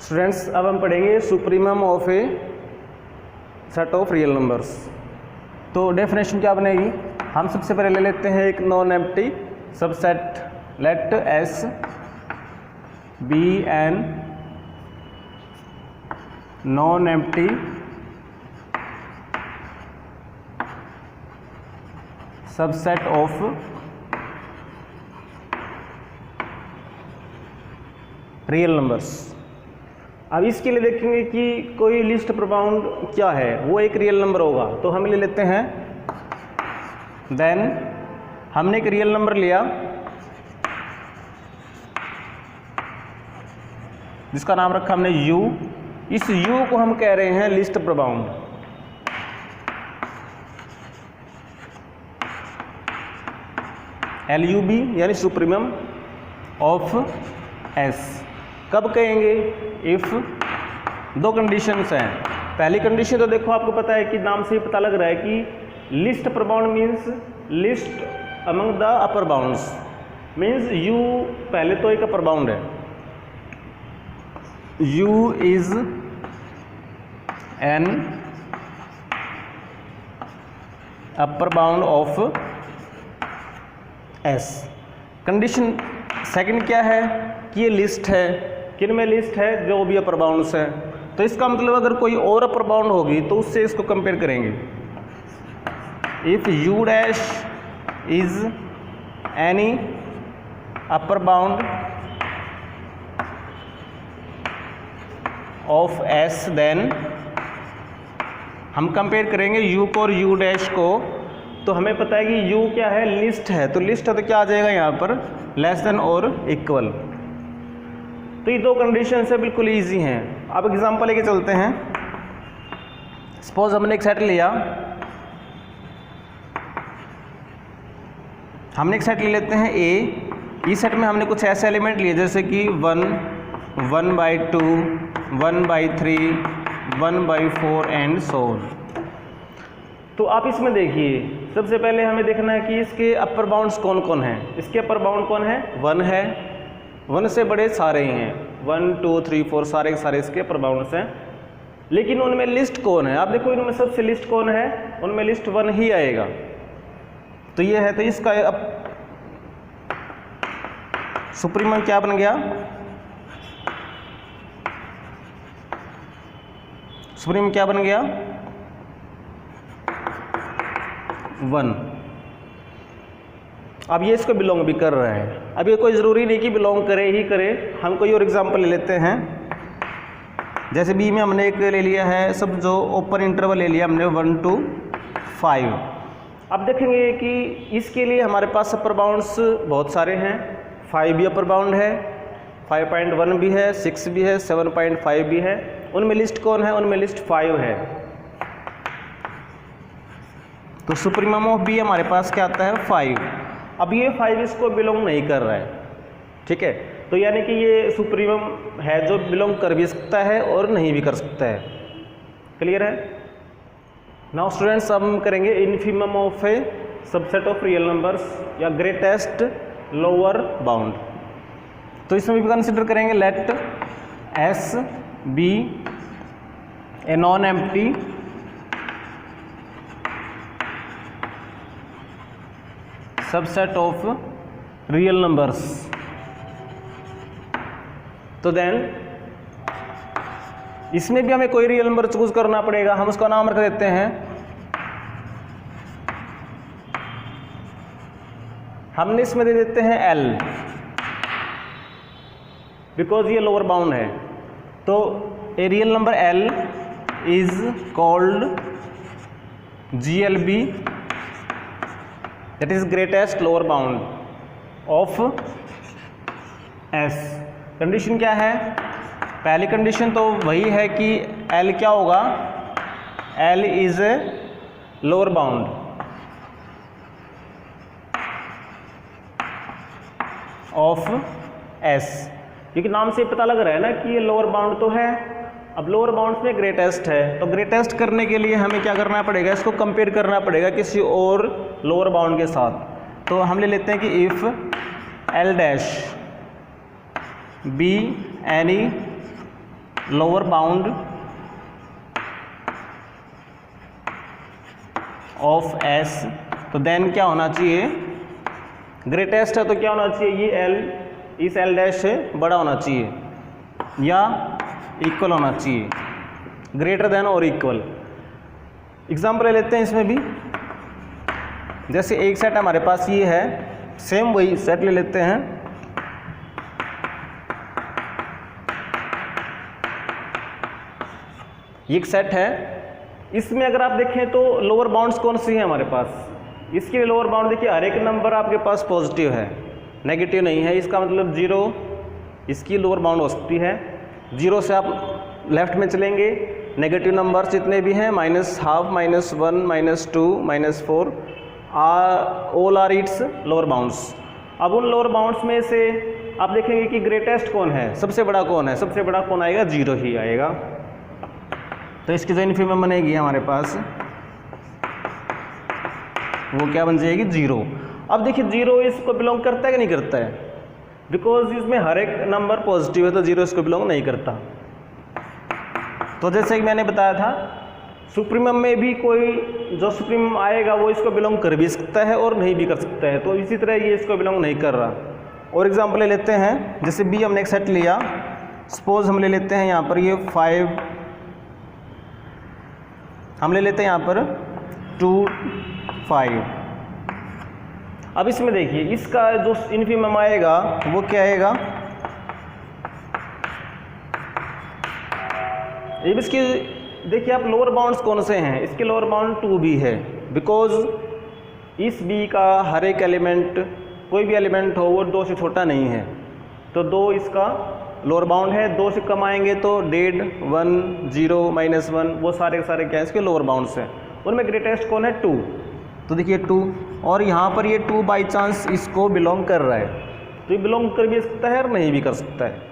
Students, अब हम पढ़ेंगे supremum of a set of real numbers. तो डेफिनेशन क्या बनेगी, हम सबसे पहले ले लेते हैं एक non empty subset. Let S be an non empty subset of real numbers. अब इसके लिए देखेंगे कि कोई लिस्ट प्रोबाउंड क्या है, वो एक रियल नंबर होगा। तो हम ले लेते हैं, देन हमने एक रियल नंबर लिया जिसका नाम रखा हमने u। इस u को हम कह रहे हैं लिस्ट प्रोबाउंड। LUB यानी सुप्रीमम ऑफ S। कब कहेंगे, इफ दो कंडीशंस हैं। पहली कंडीशन तो देखो, आपको पता है कि नाम से ही पता लग रहा है कि list upper bound means list among the upper bounds, means u पहले तो एक अपर बाउंड है। u is an upper bound of S। Condition second क्या है कि ये लिस्ट है। किन में लिस्ट है, जो भी अपर बाउंड्स है। तो इसका मतलब अगर कोई और अपर बाउंड होगी तो उससे इसको कंपेयर करेंगे। If u dash is any upper bound of S, देन हम कंपेयर करेंगे u को और u डैश को। तो हमें पता है कि u क्या है, लिस्ट है। तो लिस्ट है तो क्या आ जाएगा यहाँ पर, लेस देन और इक्वल। तो ये दो कंडीशन है, बिल्कुल इजी हैं। अब एग्जांपल लेके चलते हैं। सपोज हमने एक सेट लिया, हमने एक सेट ले लेते हैं A। इस सेट में हमने कुछ ऐसे एलिमेंट लिए जैसे कि 1, 1/2, 1/3, 1/4 एंड सो ऑन। तो आप इसमें देखिए, सबसे पहले हमें देखना है कि इसके अपर बाउंड्स कौन कौन हैं। इसके अपर बाउंड कौन है, 1 है। 1 से बड़े सारे ही हैं, 1, 2, 3, 4 सारे के सारे इसके अपर बाउंड्स हैं। लेकिन उनमें लिस्ट कौन है, आप देखो इनमें सबसे लिस्ट कौन है, उनमें लिस्ट 1 ही आएगा। तो ये है, तो इसका अब सुप्रीमम क्या बन गया, सुप्रीमम क्या बन गया, 1। अब ये इसको बिलोंग भी कर रहा है। अब ये कोई ज़रूरी नहीं कि बिलोंग करे ही करे। हम कोई और एग्जांपल ले लेते हैं। जैसे बी में हमने एक ले लिया है, सब जो ओपन इंटरवल ले लिया हमने 1 to 5। अब देखेंगे कि इसके लिए हमारे पास अपर बाउंड्स बहुत सारे हैं। 5 भी अपर बाउंड है, 5.1 भी है, 6 भी है, 7.5 भी है। उनमें लिस्ट कौन है, उनमें लिस्ट 5 है। तो सुप्रीमम ऑफ बी हमारे पास क्या आता है, 5। अब ये 5 इसको बिलोंग नहीं कर रहा है, ठीक है। तो यानी कि ये सुप्रीमम है जो बिलोंग कर भी सकता है और नहीं भी कर सकता है। क्लियर है। नाउ स्टूडेंट्स, अब हम करेंगे infimum of a subset of real numbers या ग्रेटेस्ट लोअर बाउंड। तो इसमें भी कंसिडर करेंगे let S be a non empty subset of real numbers. तो देन इसमें भी हमें कोई रियल नंबर चूज करना पड़ेगा। हम उसका नाम रख देते हैं, हमने इसमें दे देते हैं L, बिकॉज ये लोअर बाउंड है। तो a real number L is called GLB, that is greatest lower bound of S। Condition क्या है, पहली कंडीशन तो वही है कि L क्या होगा, L is a lower bound of S। क्योंकि नाम से पता लग रहा है ना कि ये लोअर बाउंड तो है। अब लोअर बाउंड्स में ग्रेटेस्ट है, तो ग्रेटेस्ट करने के लिए हमें क्या करना पड़ेगा, इसको कंपेयर करना पड़ेगा किसी और लोअर बाउंड के साथ। तो हम ले लेते हैं कि if L dash be any lower bound of S, तो देन क्या होना चाहिए, ग्रेटेस्ट है तो क्या होना चाहिए, ये एल इस एल डैश से बड़ा होना चाहिए या इक्वल होना चाहिए, ग्रेटर देन और इक्वल। एग्जाम्पल ले लेते हैं इसमें भी, जैसे एक सेट हमारे पास ये है, सेम वही सेट ले लेते हैं, ये एक सेट है, इसमें अगर आप देखें तो लोअर बाउंड्स कौन सी है हमारे पास, इसके लोअर बाउंड देखिए हर एक नंबर आपके पास पॉजिटिव है, नेगेटिव नहीं है, इसका मतलब 0 इसकी लोअर बाउंड हो सकती है। 0 से आप लेफ्ट में चलेंगे, नेगेटिव नंबर्स जितने भी हैं -12, -1, -2, -4 all are its lower bounds. अब उन लोअर बाउंड्स में से आप देखेंगे कि ग्रेटेस्ट कौन है, सबसे बड़ा कौन है, सबसे बड़ा कौन आएगा, 0 ही आएगा। तो इसकी जो इन्फीमम बनेगी हमारे पास वो क्या बन जाएगी, 0। अब देखिए 0 इसको बिलोंग करता है कि नहीं करता है, बिकॉज इसमें हर एक नंबर पॉजिटिव है तो 0 इसको बिलोंग नहीं करता। तो जैसे कि मैंने बताया था, सुप्रीमम में भी कोई जो सुप्रीमम आएगा वो इसको बिलोंग कर भी सकता है और नहीं भी कर सकता है, तो इसी तरह ये इसको बिलोंग नहीं कर रहा। और एग्जाम्पल ले लेते हैं, जैसे बी हमने एक सेट लिया, सपोज हम ले लेते हैं यहाँ पर ये 5, हम ले लेते हैं यहाँ पर 2, 5। अब इसमें देखिए इसका जो इन्फीमम आएगा वो क्या आएगा, ये इसकी देखिए आप लोअर बाउंड्स कौन से हैं, इसके लोअर बाउंड 2 भी है, बिकॉज इस बी का हर एक एलिमेंट, कोई भी एलिमेंट हो वो 2 से छोटा नहीं है, तो 2 इसका लोअर बाउंड है। 2 से कम आएंगे तो डेड 1, 0, -1 वो सारे के सारे क्या है इसके लोअर बाउंड्स हैं। उनमें ग्रेटेस्ट कौन है, 2, तो देखिए 2, और यहाँ पर ये 2 बाई चांस इसको बिलोंग कर रहा है, तो ये बिलोंग कर भी सकता है और नहीं भी कर सकता है।